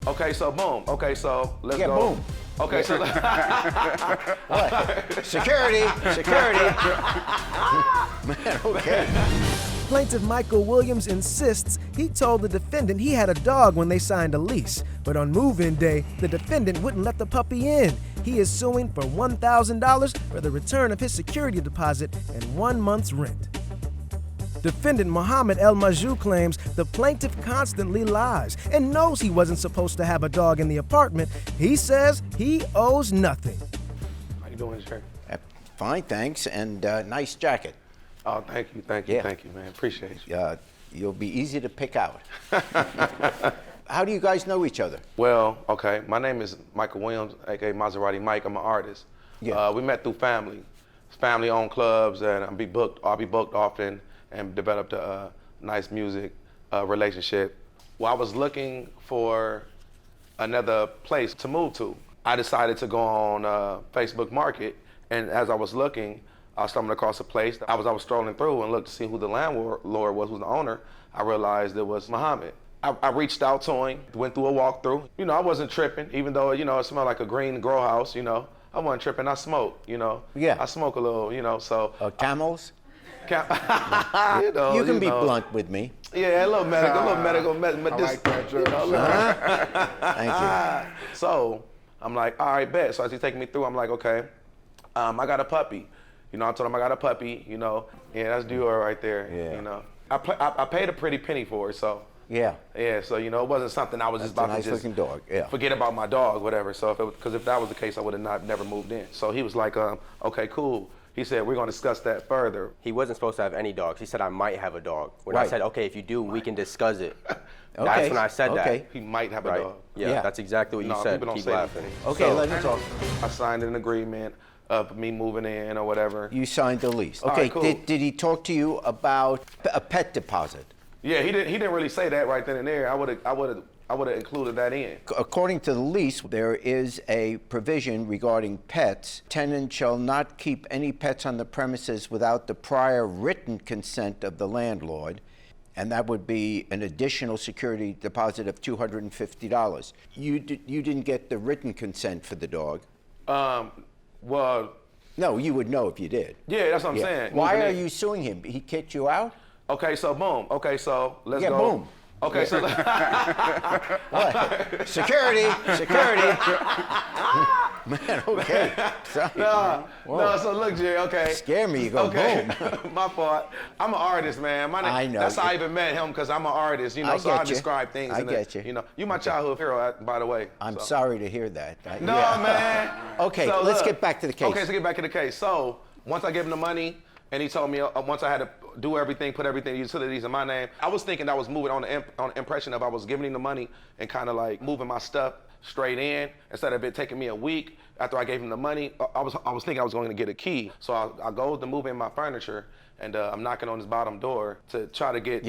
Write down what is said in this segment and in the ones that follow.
Okay, so boom. Okay, so let's go. Boom. Okay, so What? Security. Man, okay. Plaintiff Michael Williams insists he told the defendant he had a dog when they signed a lease, but on move-in day, the defendant wouldn't let the puppy in. He is suing for $1,000 for the return of his security deposit and 1 month's rent. Defendant Mohammed El-Majou claims the plaintiff constantly lies and knows he wasn't supposed to have a dog in the apartment. He says he owes nothing. how you doing, Jerry? Fine, thanks, and nice jacket. Oh, thank you, Yeah. man. Appreciate you. You'll be easy to pick out. How do you guys know each other? Well, okay, my name is Michael Williams, aka Maserati Mike. I'm an artist. Yeah. We met through family-owned clubs, and I'll be booked often, and developed a nice music relationship. Well, I was looking for another place to move to. I decided to go on Facebook Market, and as I was looking, I stumbled across a place. I was strolling through and looked to see who the landlord was, who's the owner. I realized it was Mohammed. I reached out to him, went through a walkthrough. You know, I wasn't tripping, even though, you know, it smelled like a green grow house, you know. I wasn't tripping, I smoke, you know. Yeah. I smoke a little, you know, so. Camels? You know, You can be know. blunt with me. Yeah, a little medical, I like that joke. Thank you. So I'm like, all right, bet. So as he's taking me through, I'm like, okay, I got a puppy. You know, I told him I got a puppy, you know. Yeah, that's Dior right there, Yeah. you know. I paid a pretty penny for it, so. Yeah. Yeah, so, you know, it wasn't something I was just That's a about to just nice-looking dog, yeah. forget about my dog, whatever. So, because if that was the case, I would have never moved in. So he was like, okay, cool. He said, we're going to discuss that further. He wasn't supposed to have any dogs. He said, I might have a dog. When Right. I said, okay, if you do, we can discuss it. Okay. That's when I said Okay. He might have a that. Right? dog. Yeah, Yeah. that's exactly what you No, said. people don't Keep say laughing. anything. Okay, So, let me talk. I signed an agreement of me moving in or whatever. You signed the lease. All Okay, right, cool. did he talk to you about a pet deposit? Yeah, he didn't really say that right then and there. I would have included that in. According to the lease, there is a provision regarding pets. Tenant shall not keep any pets on the premises without the prior written consent of the landlord, and that would be an additional security deposit of $250. You didn't get the written consent for the dog. Well, No, you would know if you did. yeah, that's what I'm saying. Why Moving are in. you suing him? He kicked you out? Okay, so boom. Okay, so let's Yeah, go. boom. Okay, so What? Security. Man, okay. Sorry. no. So look, Jerry. Okay. Scare me, you go Okay, boom. my fault. I'm an artist, man. I know. That's how I even met him, because I'm an artist, you know. I So I get you. describe things. I and get you. You know, you my childhood hero, by the way. I'm so. sorry to hear that. No, man. Okay, So let's look. get back to the case. Okay, so get back to the case. So once I gave him the money, and he told me once I had to do everything, put everything, utilities in my name, I was thinking I was moving on the impression of I was giving him the money and kind of like moving my stuff straight in instead of it taking me a week after I gave him the money. I was thinking I was going to get a key. So I go to move in my furniture, and I'm knocking on his bottom door to try to get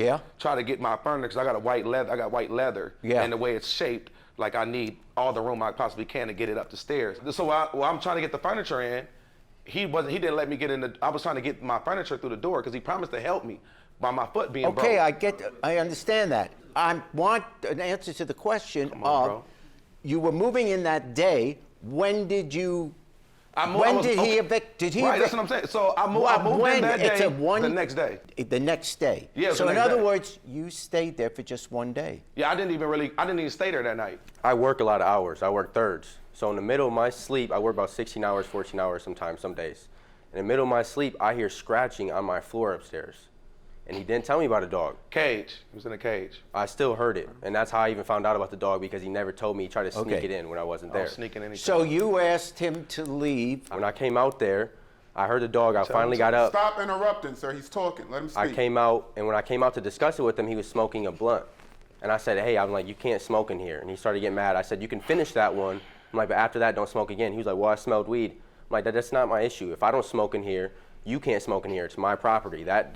my furniture, because I got white leather, Yeah. and the way it's shaped, like I need all the room I possibly can to get it up the stairs. So while I'm trying to get the furniture in, he didn't let me get in I was trying to get my furniture through the door because he promised to help me by my foot being broke. Okay, I understand that. I want an answer to the question on, of, bro. you were moving in that day. When did you? When did he evict? Did he? Right, evict? that's what I'm saying. So I moved in that day, the next day. The next day. Yeah, it was So the in next other day. words, you stayed there for just one day. Yeah, I didn't even stay there that night. I work a lot of hours. I work thirds. So in the middle of my sleep, I work about 16 hours, 14 hours sometimes, some days. In the middle of my sleep, I hear scratching on my floor upstairs. And he didn't tell me about a dog. Cage. He was in a cage. I still heard it. And that's how I even found out about the dog, because he never told me. He tried to sneak Okay. it in when I wasn't I there. was sneaking anything. So you asked him to leave. When I came out there, I heard the dog. I finally got up. Stop interrupting, sir. He's talking. Let him speak. I came out, and when I came out to discuss it with him, he was smoking a blunt. And I said, hey, I'm like, you can't smoke in here. And he started getting mad. I said, you can finish that one. I'm like, but after that, don't smoke again. He was like, well, I smelled weed. I'm like, that's not my issue. If I don't smoke in here, you can't smoke in here. It's my property. That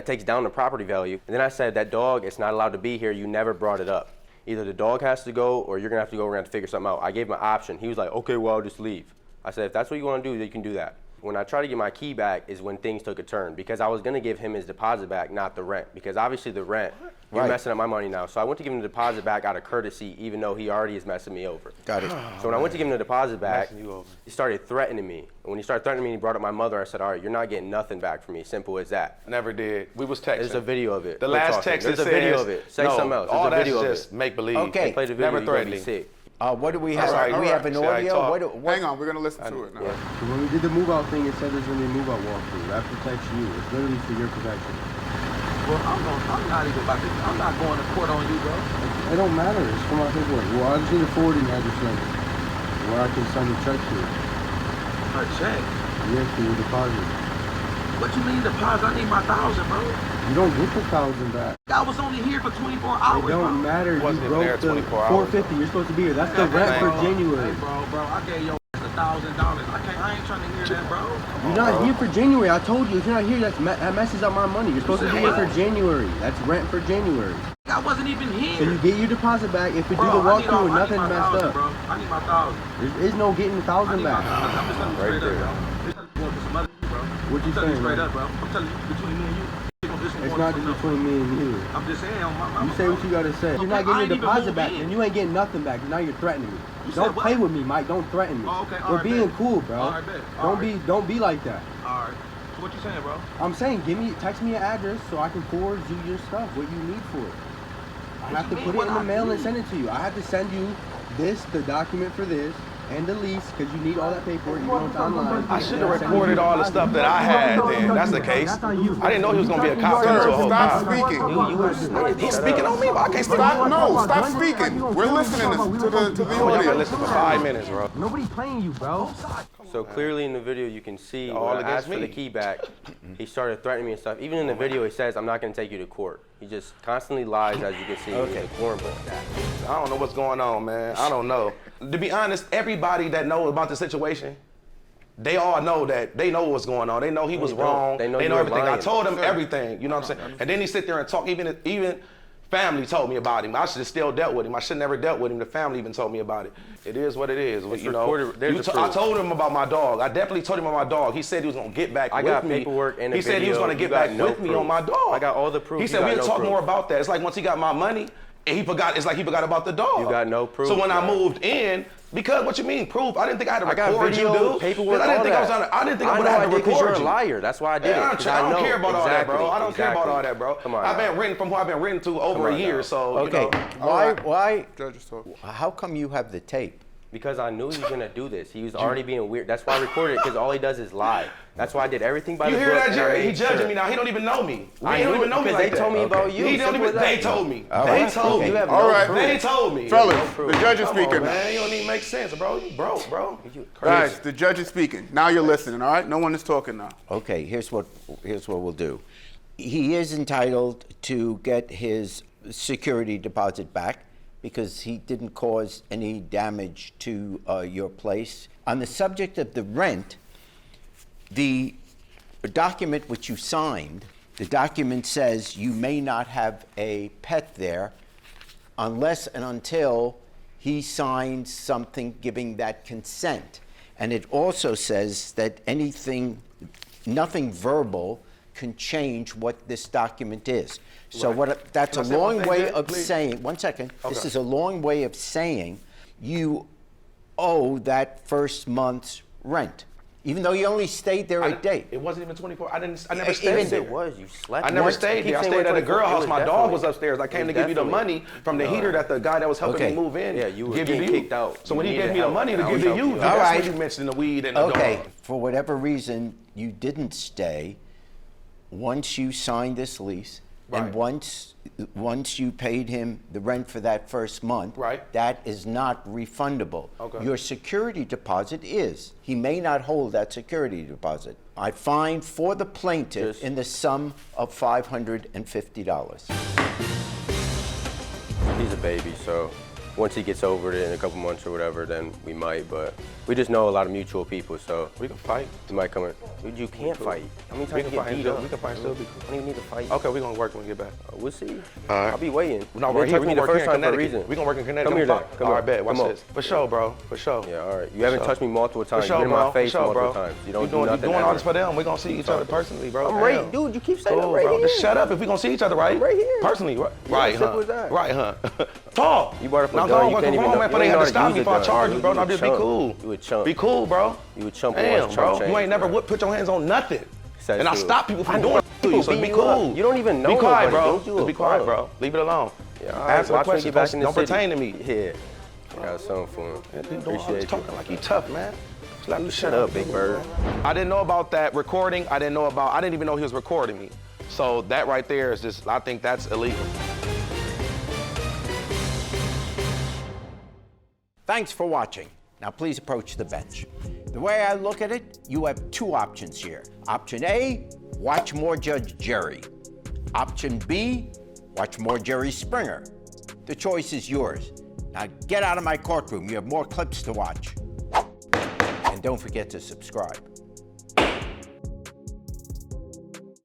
takes down the property value. And then I said, that dog, it's not allowed to be here. You never brought it up. Either the dog has to go, or you're gonna have to go. We're gonna have to figure something out. I gave him an option. He was like, okay, well, I'll just leave. I said, if that's what you wanna do, then you can do that. When I tried to get my key back is when things took a turn, because I was gonna give him his deposit back, not the rent, because obviously the rent, you're messing up my money now. So I went to give him the deposit back out of courtesy, even though he already is messing me over. Got it. So when I went to give him the deposit back, he started threatening me. And when he started threatening me, he brought up my mother. I said, all right, you're not getting nothing back from me. Simple as that. Never did. We was texting. There's a video of it. The Quit last talking. text There's that a video says- of it. Say no, something else. all There's a that's video of just it. make believe. Okay. Play the video. Never You're gonna be threatening. sick. What do we have? right, we all have an right. See how you audio. talk. What, Hang on, we're gonna listen to it now. Yeah. When we did the move out thing, it said there's gonna be a move out walkthrough. That protects you. It's literally for your protection. Well, I'm not even about to. I'm not going to court on you, bro. It don't matter. It's for my paperwork. Well, I just need a forwarding address then, where I can send a check to. A check. Yeah, for your deposit. What you mean deposit? I need my 1,000, bro. You don't get the 1,000 back. I was only here for 24 hours, It don't bro. matter. You Wasn't even there broke the 24 hours. 450. You're supposed to be here. That's the Hey, rent for bro. January. Hey, bro, I gave your ass $1,000. I ain't trying to hear that, bro. You're not here for January. I told you. If you're not here, that messes up my money. You're supposed to be here for January. That's rent for January. I wasn't even here. So you get your deposit back. If we do Bro, the I need walkthrough and my nothing messed 1,000, up, bro. I need my 1,000. there is no getting the 1,000 back. I'm just telling you straight up, bro. This is going for some other shit, bro. What you I'm telling you saying, straight man? up, bro. I'm telling you between me and you. It's not just between me and you. I'm just saying, You say what you gotta say. You're not Okay, I getting ain't your even deposit moved back, in. and you ain't getting nothing back. Now you're threatening me. You Don't said what? play with me, Mike. Don't threaten me. Oh, okay, all We're right, being bet. cool, bro. All right, bet. All Don't be like that. All right. So what you saying, bro? I'm saying, text me your address so I can forward you your stuff, what you need for it. I have to you put mean, it in what the I mail and need? send it to you. I have to send you this, the document for this, and the lease, because you need all that paperwork. You know it's online. I should have recorded all the stuff that I had then. That's the case. I didn't know he was going to be a cop to Sir, a whole stop time. speaking. He's speaking on me, but I can't speak Stop, on no, stop speaking. We're listening to the I'm gonna audience. listen for 5 minutes, bro. Nobody playing you, bro. So clearly in the video you can see All when I against asked for me. the key back, he started threatening me and stuff. Even in the video he says, I'm not gonna take you to court. He just constantly lies, as you can see. Okay. He's a cornball. I don't know what's going on, man. I don't know. To be honest, everybody that knows about the situation, they all know that they know what's going on. They know he was don't. wrong. They know you were everything. I lying. told them everything. You know what I'm saying? And then he sit there and talk. Even family told me about him. I should have still dealt with him. I should never dealt with him. The family even told me about it. It is what it is. It's you know, recorded. There's the I proof. told him about my dog. I definitely told him about my dog. He said he was gonna get back I with got me. paperwork and a He said he was video. gonna You get got back no with me proof. on my dog. I got all the proof. He You said got we'll no talk proof. more about that. It's like once he got my money, and he forgot. It's like he forgot about the dog. You got no proof, So when I man. moved in, because what you mean proof? I didn't think I had to I got record video, you, dude. paperwork, I didn't all think that. I didn't think I know would have I to did record because you're a you. liar. That's why I did it. Yeah, 'cause I don't know. care about all that, bro. I don't care about Exactly. all that, bro. Come on. I've now. been written from who I've been written to over Come a on year, now. so Okay. you know. Why? Judges talk. How come you have the tape? Because I knew he was gonna do this. He was already being weird. That's why I recorded it, because all he does is lie. That's why I did everything by You the hear book. that, and I Jerry? He made judging sure. me now. He don't even know me. I He don't knew even know me because like they told me that. about you. He don't Simple even. as that. They told me. All They right. told You me. have All no right. proof. They told me. Fellas, proof. the judge is Come on, speaking. man. You don't even make sense, bro. You broke, bro. Guys, the judge is speaking. Now you're listening, all right? No one is talking now. Okay, here's what we'll do. He is entitled to get his security deposit back because he didn't cause any damage to your place. On the subject of the rent, the document which you signed, the document says you may not have a pet there unless and until he signs something giving that consent. And it also says that nothing verbal can change what this document is. So that's Can I a say one long thing, way Jay, of please? saying, one second, this Okay. is a long way of saying you owe that first month's rent, even though you only stayed there a day. It wasn't even 24. I never Even stayed if there. It was. You slept. I never once. stayed You there. I keep stayed saying at a girl 24. house. It My dog definitely- was upstairs. I came it to give you the definitely- money from the heater that the guy that was helping Okay. me move in Yeah, you were gave to getting you. kicked out. So when You he gave needed me the help. money to I give was to helping you, you out. that's All right. when you mentioned the weed and the Okay, dog. for whatever reason, you didn't stay. Once you signed this lease, and Right. once you paid him the rent for that first month, Right. that is not refundable. Okay. Your security deposit is. He may not hold that security deposit. I fine for the plaintiff Just- in the sum of $550. He's a baby, so once he gets over it in a couple months or whatever, then we might. But we just know a lot of mutual people, so We can fight. he might come in. Dude, you can't fight. How many We times can you get fight. beat up? We can fight. Still be I cool. don't even need to fight. Okay, we're gonna work when we get back. We'll see. All right. I'll be waiting. No, You we're didn't here. touch We me gonna the work first here in time for a Connecticut. reason. We gonna work in Connecticut. Come here, Fuck. then. Come All on. right, bet. Watch Come on. this. For sure, bro. For sure. Yeah, all right. You haven't sure. touched me multiple For times. sure, You've been in bro. my face For sure, multiple bro. times. You don't you do doing, nothing you doing all ever. this for them. We're gonna see each other personally, bro. I'm Damn. right, dude. You keep saying I'm Cool, right bro. here. Just shut up if we gonna see each other, right? I'm right here. Personally, right? Yeah, Right, simple huh? as that. Right, huh? Talk. You brought up a Now gun, go you on, can't come even on, know- man, before you they don't have to know how stop to me use before I a charge gun. you, bro. You Now a just be chump. cool. You a chump. Be cool, bro. You a chump. Damn, bro. Chump You ain't never change, put your hands on nothing. Says And I who? stop people I from know doing it to you, people so be beating you up. cool. You don't even know Be quiet, nobody. bro. Don't you Just a be quiet, bum. bro. Leave it alone. Yeah, all Ask right. the Watch me questions. get back in the Don't city. pertain to me. Yeah. I got something for him. People doing all this Appreciate you. talking like you tough, man. Just let me Shut up, Big Bird. I didn't know about that recording. I didn't even know he was recording me. So that right there is just, I think that's illegal. Thanks for watching. Now please approach the bench. The way I look at it, you have two options here. Option A, watch more Judge Jerry. Option B, watch more Jerry Springer. The choice is yours. Now get out of my courtroom. You have more clips to watch. And don't forget to subscribe.